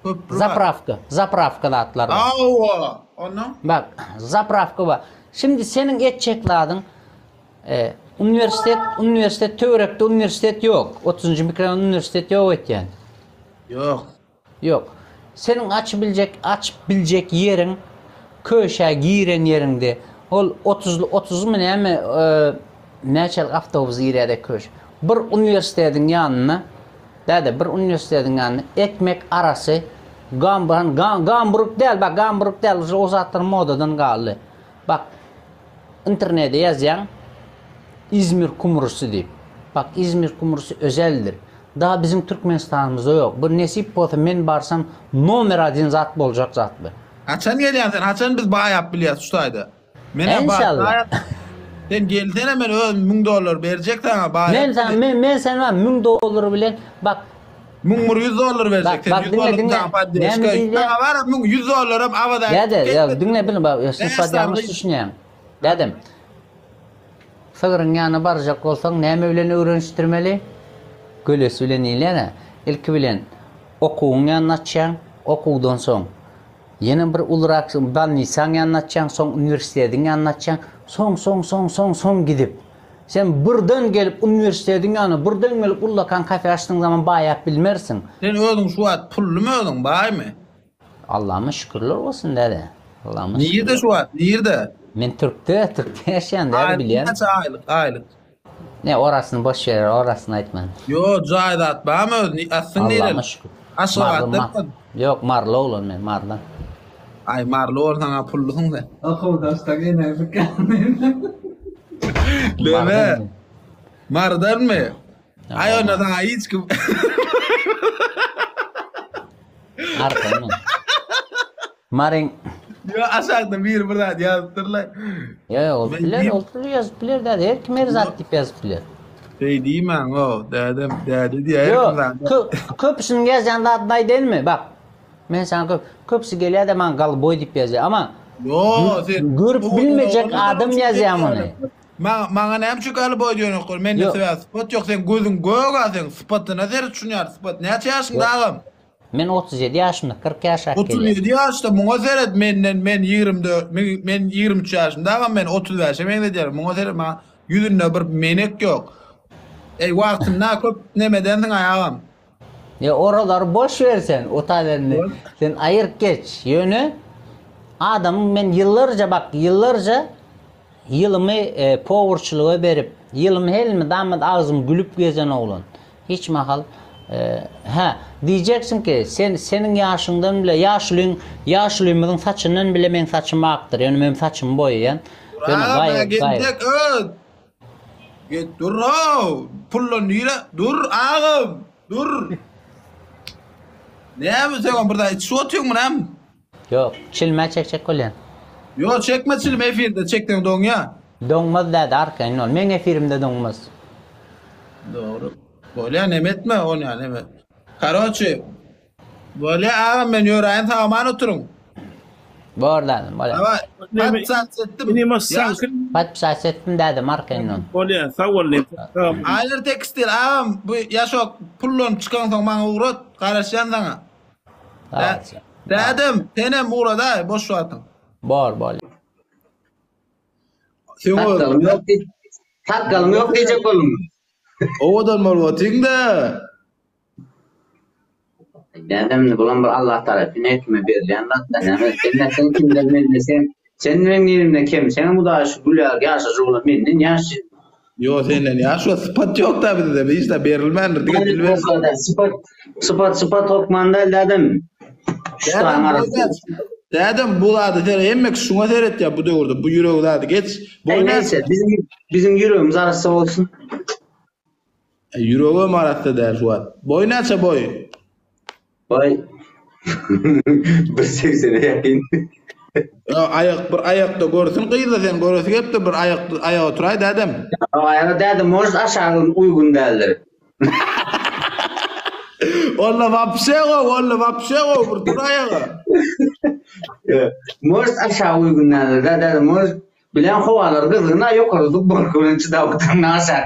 Köprü var. Zapravka da atlar var. Aa, onu. Bak, zapravka var. Şimdi senin etçekladın, üniversitet Törek'te üniversitet yok. 30. mikron üniversitet yok etken. Yok. Yok. Senin açabilecek yerin köşe giren yerinde. Ol 30 mu ne mi neçel avtobus girede köş. Bir üniversitetin yanına bir üniversitetin yanına ekmek arası Gamburg değil bak Gamburg değil o zatlar modadan kaldı. Bak internette yazan İzmir kumrusu deyip. Bak İzmir kumrusu özeldir. Daha bizim Türkmenistan'ımızda yok. Bu nesip olsa men barsam nomer adın zat bolacak zat bu. Haçan geliyorsun sen? Haçan biz bağ yap biliyoruz şutaydı. İnşallah. Sen geldin hemen $1000 verecek sana bağ Men sana men sana $1000 bilen bak $100 verecek. Bak, dinle. Bana var $100 havada. ya dinle bilin bak sıfat yanlış düşünüyorum. Dedim. Fıgrın yanına baracak olsan neme bilen öğreniştirmeli? Gölesi bilen iylene. İlki bilen okuğun anlatacaksın. Okuğdan son. Yeni bir ulurak ben lisan anlatacaksın. Son üniversitetin anlatacaksın. Son gidip. Sen buradan gelip üniversitetin yanına, buradan gelip ulakan kafe açtığın zaman bayağı bilmersin. Sen öldün şu an pullu mu öldün bağ mı? Allah'ıma şükürler olsun dedi. Allah'ıma şükürler. Nerede şu an? Nerede? Men Türk'te yaşayan der biliyen. Kaç aylık? Ne orasını boş ver, orasını aytman. Yo caydat bağ mı öldün? Aslında nerede? Allah'ıma şükür. Aşağıda. Yok marlı olun men mardan. Ay marlı ortana pullusun sen. Arkadaşlar yine Deme. Mardan mı? Ay ona da hiç kim. Arkamın. Marin. Yo aşağıda bir burada yazdırlar. Ya o bilir yazıp bilir dedi. Her kim her zat tip yazıp bilir. Şey diyeyim ben o dedi diye. Yo köpüsünün yazan da adday değil mi? Bak. Men sana köpüsü geliyor da man gal boy dip yazıyor ama Yo sen görüp bilmeyecek adam yazıyor onu. Bana ne yapacak gal boy diyorsun? Men de sever spot yok sen gözün göğe spot'u ne der düşünüyor spot ne yaşın dağım? Men 37 yaşımda 40 yaşa geliyor. 37 yaşta bana seyret men 24 men 23 yaşındayım men 30 yaşım men de diyorum bana seyret ma yüzünde bir menek yok. Vaktim ne köp nemedensin ayağım. Ya oraları boş versen o talerini. Sen ayırt geç yönü. Adamın ben yıllarca yılımı powerçılığa verip yılımı helmi damat ağzım gülüp gezen oğlan. Hiç mahal diyeceksin ki senin yaşından bile yaşlılığımın saçından bile men saçımı aktır. Yani benim saçımı boyayan. Git dur pullon nire dur ağam dur. Ne yapıyorsun burada hiç su atıyorsun mu lan? Yok çilme çekecek olan. Yok çekme çilme efirde çektin don ya. Donmaz dedi arkayın ol. Men efirimde donmaz. Doğru. Böyle nemetme onu ya nemet. Karoçi. Böyle ağam ben yorayın tamamen oturun. Borladım. Ama pat saat ettim. Ini mas sangkın. Pat saat ettim dedim arkayın ol. Boleh sawal Aylar tekstil ağam bu yaşok pullon çıkan son bana uğrat. Karışan sana. Dedim tenem uğrada boş suatın. Bor. Takkalım yok diyecek oğlum. Ovadan malvatın da. Dedim bulan bir Allah tarafına etme bir yandan. Sen kimden bilirsen senin yerimde kim? Sen bu da şu güler yaşa oğlum benim yaşı. Yo senin yaşı sıfat yok da bizde biz de berilmen diye Sıfat okmanda dedim. Şu Dedim bu adı sen emmek şuna seyret ya bu doğurdu bu yüreği adı geç. Neyse bizim yüreğimiz arası olsun. Yüreğim arası der şu an. Boy neçe boy? Boy. 1.80'e yakın. Ayakta görsün kıyıda sen görürsün hep de bir ayağa oturay dedim. Ayağı dedim morz aşağı uygun değildir. Valla vapşe o bir dur ayağa. Morz aşağı uygun değildir. Dedim morz bilen kovalar kızına yok oldu. Borkulun içi davutun aşağı.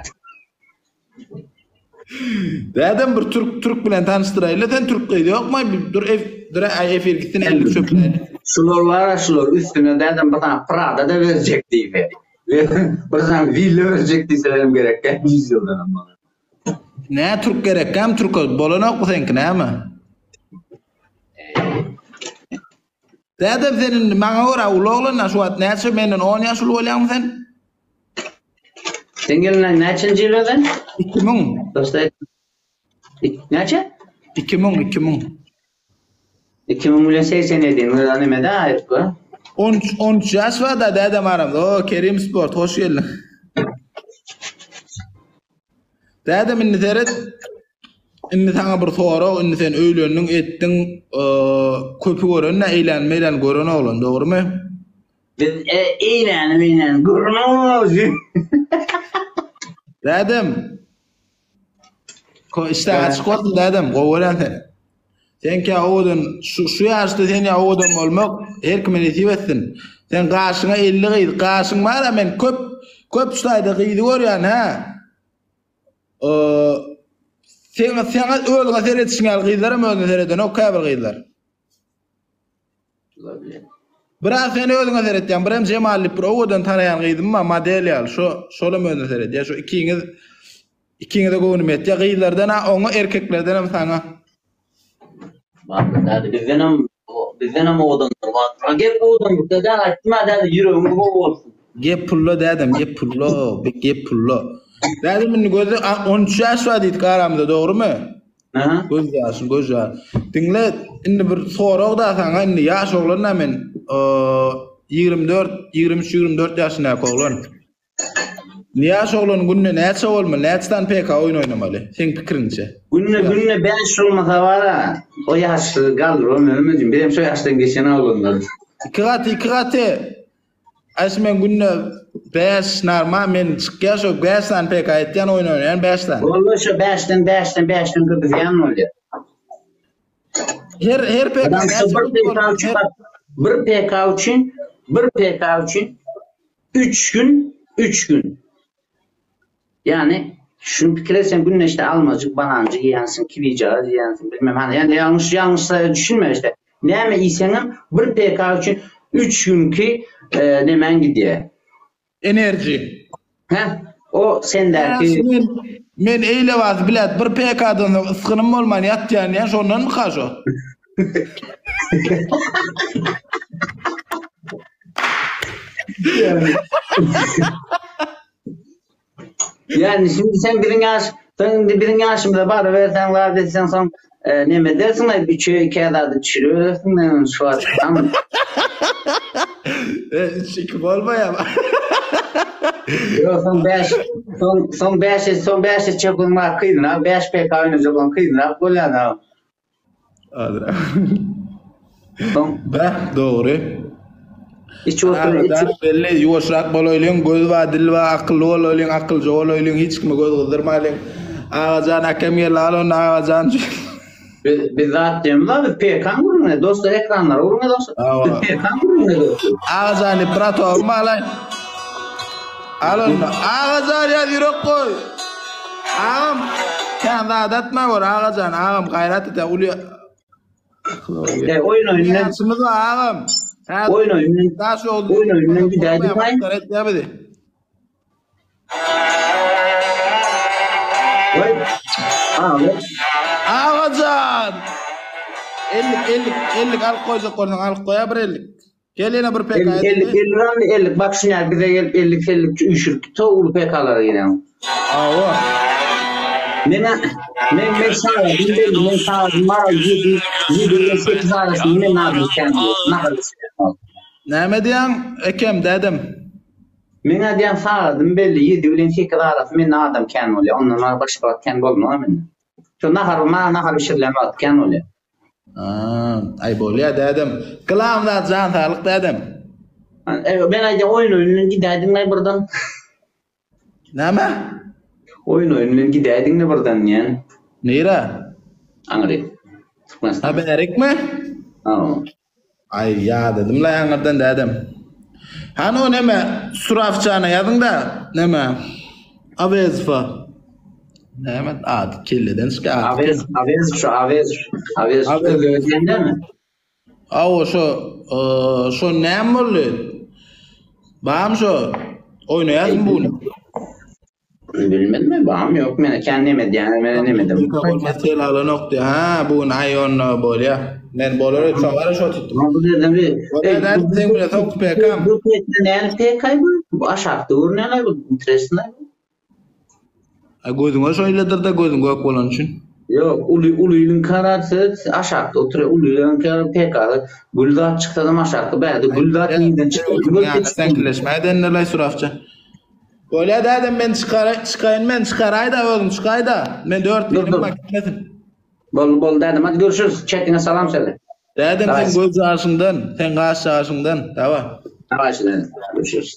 Dedim bir Türk bilen tanıştırayla sen Türk kıydı yok mu? Dur efir gitsin 50 çöpleri. Şular üstüne dedim bir tane Prada da verecek diye. Bir tane villa verecek diyselerim gerek. 100 yıldan ama. Ne Türk gerek? Hem Türk bolana yok mu senki ne mi? Dedim senin bana ora uloğlu nasıl at neyse menden 10 yaş ulu olayım sen? Sen gelin neçinci yıldan? 2000. Dostlar. Neçe? 2000. 2080 edin. Öyle ne de ayıp bu. 13 yaş var da dedem aramda. O Kerim Sport hoş geldin. Dedem inni seyret. Inni sana bir soru, inni sen öylönün ettin köpü görün, ne eğlenmeyle görün oğlum, doğru mu? Biz eğlenemeyle görünüyoruz. Dedem. İşte açık olsun dedem, kovulan sen. Sen ki oğudun, şu yaşta sen ya oğudun olmak, her kimin etip etsin. Sen karşına 50 kıydı, karşın var ya men köp ustaydı kıydı görüyorsun ha. Sen öğlüne seyretişin al kıydılar mı öğlüne seyredin, o kabir kıydılar. Biraz sen öğlüne seyredeceksin, bir hem Cemal'li bir oğudun tarayan kıydım mı, madalya al, şöyle mi öğlüne seyret, ya şu ikiniz de koğunum et, ya kıydılardan ha, onu erkeklerden hem sana. Vallahi bizden ama oğudun. Gep oğudun, da açma da yüreğim bu olsun. Gep pullo dedim, gep pullo. Dedim gözü 13 yaş var dedik aramda, doğru mu? Göz yaşı. Dinle, şimdi bir soru da sana, şimdi yaş oğlanla men 23-24 yaşında oğlan. Yaş oğlan gününe neçe olmalı, neçeden pek oyun oynamalı? Sen fikrince. Gününe 5 olmasa var ha, o yaşlı kalır, onu ölmeyeceğim. Benim şu yaştan geçene oğlanlar. İki katı. Asmen gününe 5 normal men çıkıyor şu 5'ten pek ayetken oyun oynayan 5'ten. Vallahi şu 5'ten kıpızayan oluyor. Her pek Adam bir PK için 3 gün. Yani şunu fikirlersen gününe işte almacık, banancı, yiyensin, kivicağız, yiyensin bilmem hani. Yani yanlış düşünme işte. Ne mi iysenin bir PK için 3 gün ki nemen gidiyor. Enerji. O sen der ki men eyle vaz bilet bir PK'dan ıskınım olman yat yani şondan mı kaço? yani şimdi sen birin yaşımda var versen var desen son ne mi dersin ay bir çöğü iki adarda düşürüyorsun şu an tamam. Çıkıp olmayam. Yo son 5 çakın var kıydın ha 5 PK oynayacak olan kıydın ha böyle ha. Adra. Doğru. Hiç oturuyor. Belli yuvuşrak boloyluğun göz var, dil var, akıllı oluyorsun, akılcı oluyorsun, hiç kimi göz kızdırmayın. Ağacan hakem yerle alın, ağacan. Biz zaten diyorum la bir PK vurun ne dostlar ekranlar vurun ne dostlar. PK vurun ne dostlar. Ağacan iprato olma lan. Alın, ağacan ya yürek koy. Ağam, kendi adatma var ağacan, ağam gayret ete uluyor. Oyun oyundan. Yansımız var ağam. Oyun oyundan bir derdi var. Ağacan. 50 al koyacak oradan al koya bir 50. Gel yine bir PK. 50 bak şimdi bize gelip 50 üşür. Toğulu PK'lara gidelim. Ava. Ben sağladım. Mara 7-8 arasında ne yapayım kendim? Ne mi diyen? Ekem dedim. Ben diyen sağladım belli 7-8 arasında ne adam kendim oluyor. Ondan başka kendim olmuyor. Şu nahar bir şeyler kendim oluyor. Ay bolya dedim. Kılamda can sağlık dedim. Ben ayda oyun giderdim ne buradan. Ne mi? Oyun giderdim ne buradan yani. Nere? Anladım. Haberik mi? Ay ya dedim la yangardan dedim. Hani o neme surafçana yazın da neme? Avezfa. Hemen adı kelleden çıkar. Avez şu Avez. Avez Avez. gözlerinde mi? Awo şu näme boldy? Bam şu oynaýasmy bunu? Bilmedim mi? Bağım yok. Ben kendim yani ben demedim. Mesele ala nokta. Ha bu ayon bolýa. Men bolar çawara şo tutdum. Ama bu dedim bir. Neden sen bile tok pekam? Bu ne PK bu? Aşağı doğru ne bu? Interesting. Gözüňe şoýladyr da gözüň gök bolan üçin. Yok, uluyun kararsı aşağıda oturuyor. Uluyun kararı PK. Güldat çıktı adam aşağıda. Belki Güldat neyden çıktı? Yani sen kileşmeden nelay surafça. Bolýa da men çıkaýyn men çıkaray da özüm çıkay da. Men 4 Dur, benim dur. makinesim. Bol dedim. Hadi görüşürüz. Chatine selam söyle. Dedim sen Nice. göz arşından, sen gaş arşından. Tamam. Başlayalım. Görüşürüz.